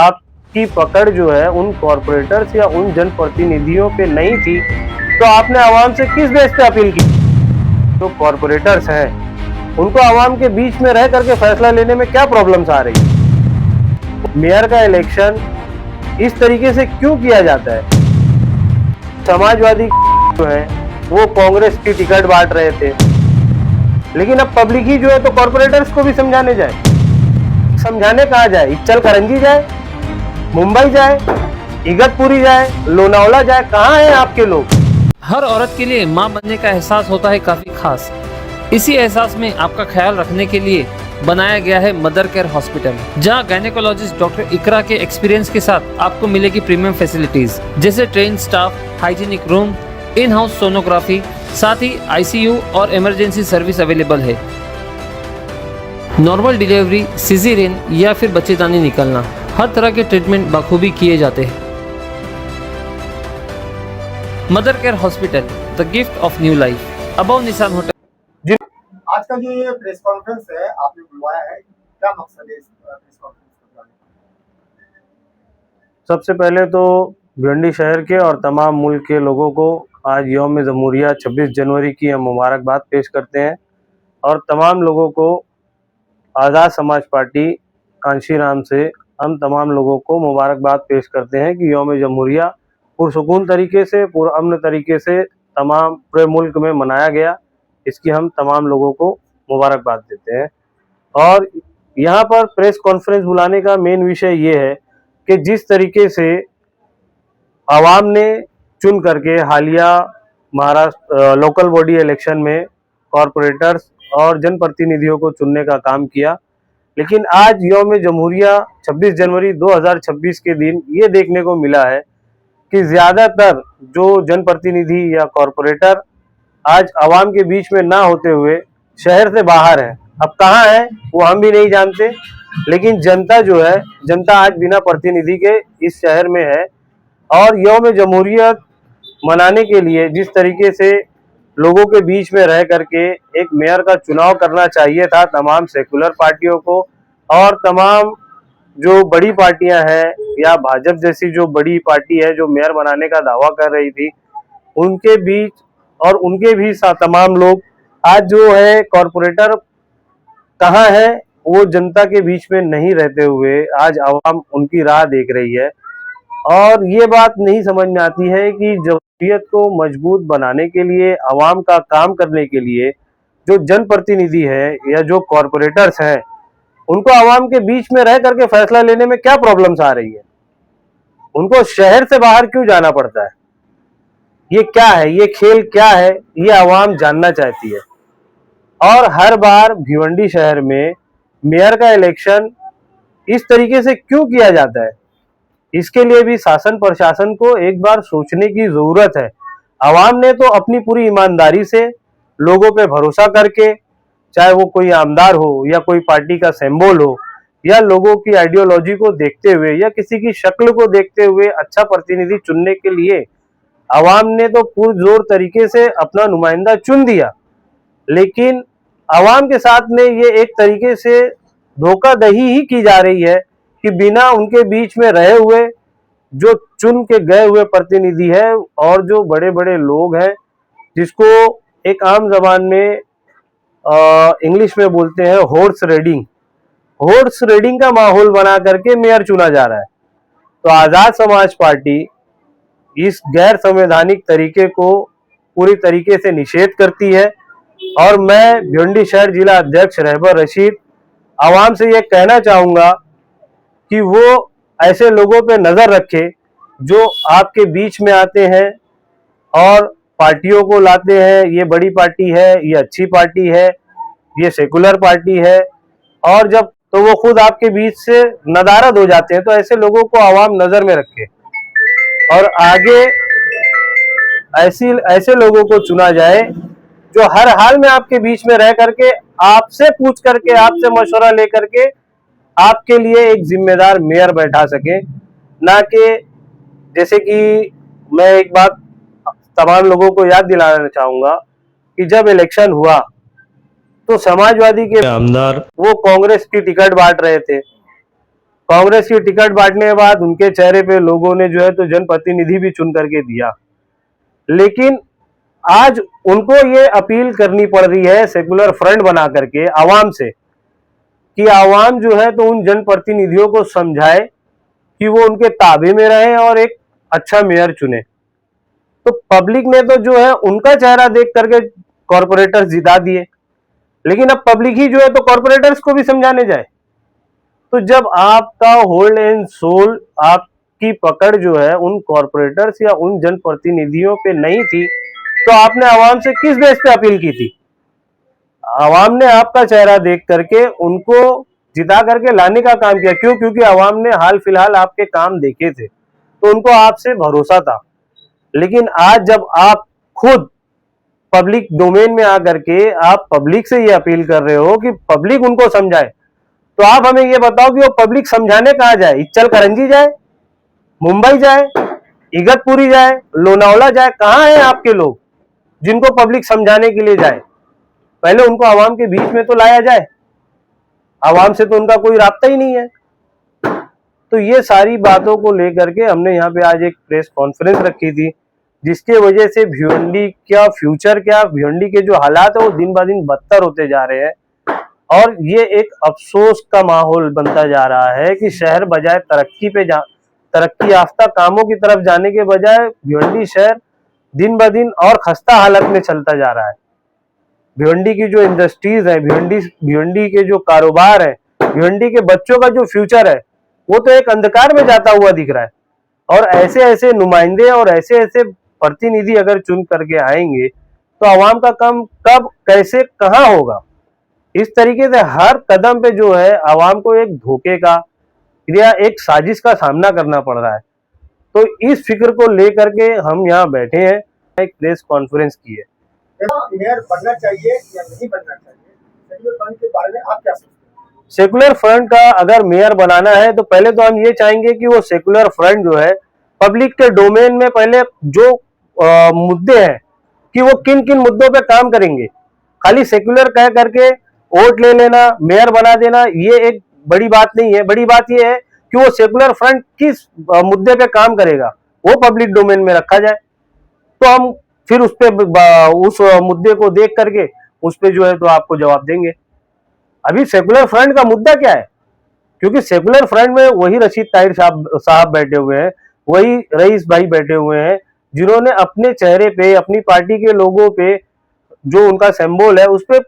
आपकी पकड़ जो है उन कॉरपोरेटर्स या उन जनप्रतिनिधियों पे नहीं थी, तो आपने आवाम से किस बेस पे अपील की? जो कॉरपोरेटर्स हैं उनको आवाम के बीच में रह करके फैसला लेने में क्या प्रॉब्लम्स आ रही है? मेयर का इलेक्शन इस तरीके से क्यों किया जाता है? समाजवादी जो है वो कांग्रेस की टिकट बांट रहे थे, लेकिन अब पब्लिक ही जो है तो कॉरपोरेटर्स को भी समझाने जाए। समझाने कहाँ जाए? इच्चल करंजी जाए, मुंबई जाए, इगतपुरी जाए, लोनावला जाए? कहाँ हैं आपके लोग? हर औरत के लिए मां बनने का एहसास होता है काफी खास। इसी एहसास में आपका ख्याल रखने के लिए बनाया गया है मदर केयर हॉस्पिटल, जहां गायनेकोलॉजिस्ट डॉक्टर इकरा के एक्सपीरियंस के साथ आपको मिलेगी प्रीमियम फैसिलिटीज जैसे train staff, hygienic room, in house sonography, साथ ही आईसीयू और इमरजेंसी सर्विस अवेलेबल है। नॉर्मल डिलीवरी, सिजेरियन या फिर बच्चेदानी निकलना, हर तरह के ट्रीटमेंट बखूबी किए जाते हैं। Mother care hospital, the gift of new life, above निशान होटल। आज का जो ये प्रेस कॉन्फ्रेंस है आपने बुलवाया है, क्या मकसद है इस प्रेस कॉन्फ्रेंस को बुलाने का? सबसे पहले तो भिवंडी शहर के और तमाम मुल्क के लोगों को आज यौम जमहूरिया 26 जनवरी की हम मुबारकबाद पेश करते हैं और तमाम लोगों को आज़ाद समाज पार्टी कांशीराम से हम तमाम लोगों को मुबारकबाद पेश करते हैं कि यौम जमहूरिया पुरसुकून तरीके से, पुरअमन तरीके से तमाम पूरे मुल्क में मनाया गया। इसकी हम तमाम लोगों को मुबारकबाद देते हैं। और यहाँ पर प्रेस कॉन्फ्रेंस बुलाने का मेन विषय ये है कि जिस तरीके से आवाम ने चुन करके हालिया महाराष्ट्र लोकल बॉडी इलेक्शन में कॉरपोरेटर्स और जनप्रतिनिधियों को चुनने का काम किया, लेकिन आज यौम जमहूरिया 26 जनवरी 2026 के दिन ये देखने को मिला है कि ज़्यादातर जो जनप्रतिनिधि या कॉरपोरेटर आज आवाम के बीच में ना होते हुए शहर से बाहर है। अब कहाँ है वो हम भी नहीं जानते, लेकिन जनता जो है, जनता आज बिना प्रतिनिधि के इस शहर में है। और यौम जमहूरियत मनाने के लिए जिस तरीके से लोगों के बीच में रह करके एक मेयर का चुनाव करना चाहिए था तमाम सेकुलर पार्टियों को, और तमाम जो बड़ी पार्टियां हैं या भाजपा जैसी जो बड़ी पार्टी है जो मेयर बनाने का दावा कर रही थी, उनके बीच और उनके भी तमाम लोग आज जो है कॉरपोरेटर कहाँ है वो जनता के बीच में नहीं रहते हुए आज आवाम उनकी राह देख रही है। और ये बात नहीं समझ में आती है कि जमहूरियत को मजबूत बनाने के लिए, आवाम का काम करने के लिए जो जनप्रतिनिधि है या जो कॉरपोरेटर्स हैं, उनको आवाम के बीच में रह करके फैसला लेने में क्या प्रॉब्लम्स आ रही है? उनको शहर से बाहर क्यों जाना पड़ता है? ये क्या है? ये खेल क्या है? ये आवाम जानना चाहती है। और हर बार भिवंडी शहर में मेयर का इलेक्शन इस तरीके से क्यों किया जाता है? इसके लिए भी शासन प्रशासन को एक बार सोचने की जरूरत है। आवाम ने तो अपनी पूरी ईमानदारी से लोगों पे भरोसा करके, चाहे वो कोई आमदार हो या कोई पार्टी का सिंबल हो या लोगों की आइडियोलॉजी को देखते हुए या किसी की शक्ल को देखते हुए अच्छा प्रतिनिधि चुनने के लिए आवाम ने तो पुरजोर तरीके से अपना नुमाइंदा चुन दिया। लेकिन आवाम के साथ में ये एक तरीके से धोखाधड़ी ही की जा रही है कि बिना उनके बीच में रहे हुए जो चुन के गए हुए प्रतिनिधि है और जो बड़े बड़े लोग हैं, जिसको एक आम जबान में इंग्लिश में बोलते हैं हॉर्स रेडिंग का माहौल बना करके मेयर चुना जा रहा है। तो आजाद समाज पार्टी इस गैर संवैधानिक तरीके को पूरी तरीके से निषेध करती है। और मैं भिवंडी शहर जिला अध्यक्ष रहबर रशीद आवाम से ये कहना चाहूंगा कि वो ऐसे लोगों पे नजर रखे जो आपके बीच में आते हैं और पार्टियों को लाते हैं, ये बड़ी पार्टी है, ये अच्छी पार्टी है, ये सेकुलर पार्टी है, और जब तो वो खुद आपके बीच से नदारद हो जाते हैं। तो ऐसे लोगों को आवाम नजर में रखे और आगे ऐसे लोगों को चुना जाए जो हर हाल में आपके बीच में रह करके, आपसे पूछ करके, आपसे मशवरा लेकर के आपके लिए एक जिम्मेदार मेयर बैठा सके। ना कि जैसे कि मैं एक बात तमाम लोगों को याद दिलाना चाहूंगा कि जब इलेक्शन हुआ तो समाजवादी के आमदार वो कांग्रेस की टिकट बांट रहे थे। कांग्रेस की टिकट बांटने के बाद उनके चेहरे पे लोगों ने जो है तो जनप्रतिनिधि भी चुन करके दिया, लेकिन आज उनको ये अपील करनी पड़ रही है सेकुलर फ्रंट बना करके आवाम से कि आवाम जो है तो उन जनप्रतिनिधियों को समझाए कि वो उनके ताबे में रहें और एक अच्छा मेयर चुने। तो पब्लिक ने तो जो है उनका चेहरा देख करके कॉर्पोरेटर्स जिता दिए, लेकिन अब पब्लिक ही जो है तो कॉर्पोरेटर्स को भी समझाने जाए। तो जब आपका होल्ड एंड सोल, आपकी पकड़ जो है उन कॉर्पोरेटर्स या उन जनप्रतिनिधियों पे नहीं थी, तो आपने आवाम से किस बेस पे अपील की थी? आवाम ने आपका चेहरा देख करके उनको जिता करके लाने का काम किया। क्यों? क्योंकि आवाम ने हाल फिलहाल आपके काम देखे थे, तो उनको आपसे भरोसा था। लेकिन आज जब आप खुद पब्लिक डोमेन में आकर के आप पब्लिक से ये अपील कर रहे हो कि पब्लिक उनको समझाए, तो आप हमें ये बताओ कि वो पब्लिक समझाने कहाँ जाए? इच्चल करंजी जाए, मुंबई जाए, इगतपुरी जाए, लोनावला जाए? कहाँ हैं आपके लोग जिनको पब्लिक समझाने के लिए जाए? पहले उनको आवाम के बीच में तो लाया जाए। आवाम से तो उनका कोई रास्ता ही नहीं है। तो ये सारी बातों को लेकर के हमने यहाँ पे आज एक प्रेस कॉन्फ्रेंस रखी थी, जिसके वजह से भिवंडी का फ्यूचर क्या, भिवंडी के जो हालात है वो दिन ब दिन बदतर होते जा रहे हैं। और ये एक अफसोस का माहौल बनता जा रहा है कि शहर बजाय तरक्की याफ्ता कामों की तरफ जाने के बजाय भिवंडी शहर दिन ब दिन और खस्ता हालत में चलता जा रहा है। भिवंडी की जो इंडस्ट्रीज है, भिवंडी के जो कारोबार है, भिवंडी के बच्चों का जो फ्यूचर है, वो तो एक अंधकार में जाता हुआ दिख रहा है। और ऐसे ऐसे नुमाइंदे और ऐसे ऐसे प्रतिनिधि अगर चुन करके आएंगे तो आवाम का काम कब, कैसे, कहाँ होगा? इस तरीके से हर कदम पे जो है आवाम को एक धोखे का या एक साजिश का सामना करना पड़ रहा है। तो इस फिक्र को लेकर के हम यहाँ बैठे हैं, एक प्रेस कॉन्फ्रेंस की है। मेयर बनना चाहिए या नहीं बनना चाहिए, सेक्युलर फ्रंट के बारे में आप क्या सोचते हैं? सेकुलर फ्रंट का अगर मेयर बनाना है तो पहले तो हम ये चाहेंगे कि वो सेकुलर फ्रंट जो है पब्लिक के डोमेन में पहले जो मुद्दे हैं कि वो किन किन मुद्दों पे काम करेंगे। खाली सेकुलर कह करके वोट ले लेना, मेयर बना देना, ये एक बड़ी बात नहीं है। बड़ी बात ये है कि वो सेकुलर फ्रंट किस मुद्दे पे काम करेगा, वो पब्लिक डोमेन में रखा जाए, तो हम फिर उस पे उस मुद्दे को देख करके उस पे जो है तो आपको जवाब देंगे। अभी सेकुलर फ्रंट का मुद्दा क्या है? क्योंकि सेकुलर फ्रंट में वही रशीद ताहिर साहब बैठे हुए हैं, वही रईस भाई बैठे हुए हैं, जिन्होंने अपने चेहरे पे, अपनी पार्टी के लोगों पे जो उनका सिंबल है उस पे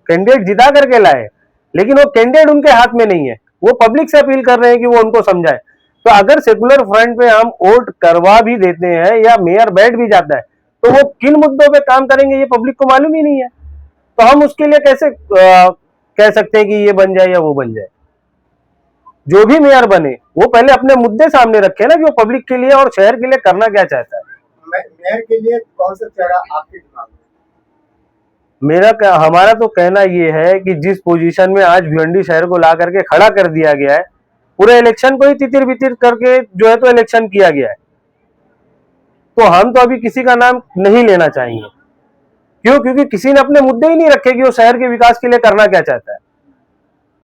कैंडिडेट जिता करके लाए, लेकिन वो कैंडिडेट उनके हाथ में नहीं है। वो पब्लिक से अपील कर रहे हैं कि वो उनको समझाए। तो अगर सेकुलर फ्रंट पे हम वोट करवा भी देते हैं या मेयर बैठ भी जाता है, तो वो किन मुद्दों पे काम करेंगे ये पब्लिक को मालूम ही नहीं है। तो हम उसके लिए कैसे कह सकते हैं कि ये बन जाए या वो बन जाए? जो भी मेयर बने वो पहले अपने मुद्दे सामने रखे ना कि वो पब्लिक के लिए और शहर के लिए करना क्या चाहता है। मेयर के लिए कौन सा चेहरा आपके दिमाग में? हमारा तो कहना ये है कि जिस पोजीशन में आज भिवंडी शहर को ला करके खड़ा कर दिया गया है, पूरे इलेक्शन को ही तितिर बितिर करके जो है तो इलेक्शन किया गया है, तो हम तो अभी किसी का नाम नहीं लेना चाहेंगे। क्यों? क्योंकि किसी ने अपने मुद्दे ही नहीं रखे कि वो शहर के विकास के लिए करना क्या चाहता है।